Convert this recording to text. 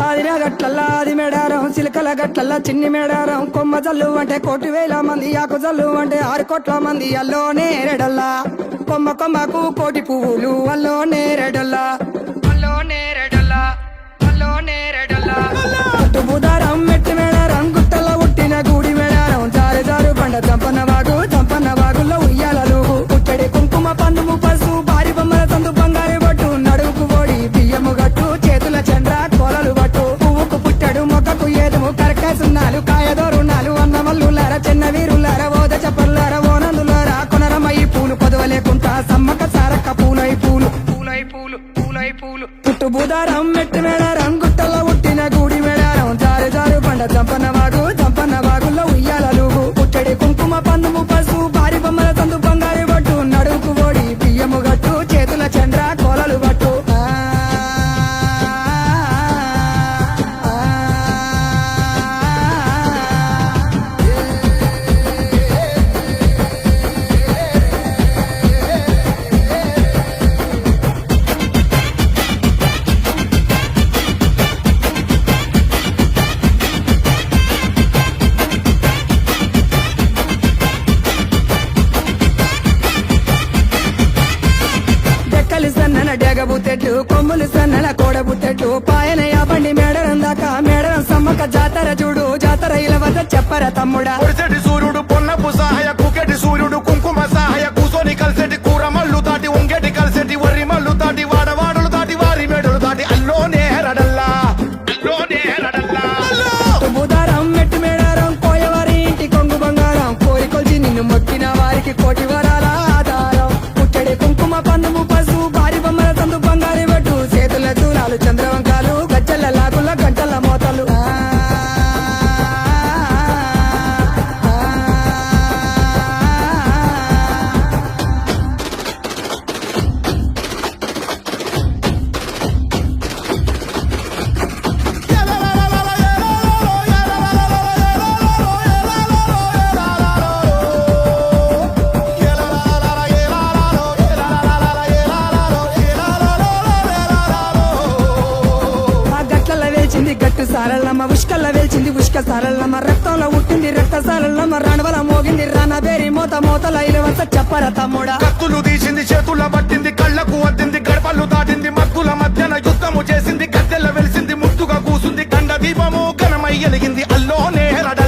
ఆదిన గట్లల్లా ఆది మేడారం చిలకల గట్లల్లా చిన్ని మేడారం కొమ్మ జల్లు అంటే 1,000,000 మంది ఆకు జల్లు అంటే 6 కోట్ల మంది అల్లోనే రెడల్లా కొమ్మ కొమ్మకు 1,000,000 పువ్వులు అల్లోనే రెడల్లా అల్లోనే రెడల్లా అల్లోనే రెడల్లా బుధారం మెట్టి మేడారం గుట్టల్లో పుట్టిన గూడి మేడారం జారు జారు పండ చంపన్న వాగుల్లో ఉయ్యాలలు పుట్టడి కుంకుమ పందుము పసు భారీ బొమ్మల సందు బంగారు బట్టు నడువుకు ఓడి బియ్యము గట్టు చేతుల చంద్ర కోలలు బట్టు పువ్వుకు పుట్టడు మొక్కకు ఏదుము కరకాసున్నాలు కాయదోరున్నాలు అన్నమల్లులార చిన్న వీరులార ఓద చెప్పల్లార ఓనందులార కొనరమయ్యి పూలు కొదవలేకుంటా సమ్మక సారక్క పూలై పూలు పూలై పూలు పూలై పూలు పుట్టు బుధారం మెట్టి మేడారం గుట్టల్లో పుట్టిన గూడి మేడారం జారు జారు పండ చంపన్న వాగుల్లో ఉయ్యాలలు పుట్టడి కుంకుమ పందుము పసు భారీ బొమ్మల సందు బంగారు బట్టు నడువుకు ఓడి బియ్యము గట్టు చేతుల చంద్ర కోలలు బట్టు డెగబుతెట్టు కొమ్ములు సన్నల కోడబుతెట్టు పాయన యాబండి మేడరం దాకా మేడరం సమ్మక జాతర చూడు జాతర ఇలా వద్ద చెప్పరా తమ్ముడా సూర్యుడు పొన్నపు సహాయ కుకెటి సూర్యుడు కుంకుమ సహాయ కూసోని కలిసెటి కూర మల్లు దాటి ఉంగెటి కలిసెటి వరి మల్లు దాటి వాడవాడులు దాటి వారి మేడలు దాటి అల్లోనే రడల్లా అల్లోనే రడల్లా బుధారం మెట్టి మేడారం కోయవారి ఇంటి కొంగు బంగారం కోరి కొల్చి నిన్ను మొక్కిన వారికి 1,000,000 వరాల ఆధారం పుట్టడి కుంకుమ పందుము పసు భారీ బొమ్మల సందు బంగారు బట్టు చేతుల దూరాలు చంద్రవంకాలు గజ్జల లాగుల గంటల మోతలు గట్టు సారల్లమ్మ ఉష్కల్ల వెల్చింది ఉష్క సారల్లమ్మ రక్తంలో ఉట్టింది రక్త సారల్లమ్మ రణవల మోగింది రణబేరి మోతల ఇలవంత చెప్పరా తమ్ముడా కత్తులు తీసింది చేతుల పట్టింది కళ్ళకు వద్దింది గడపలు దాటింది మత్తుల మధ్యన యుద్ధము చేసింది గద్దెల వెలిసింది ముద్దుగా కూసుంది కండ దీపము ఘనమై ఎలిగింది అల్లోనే రడ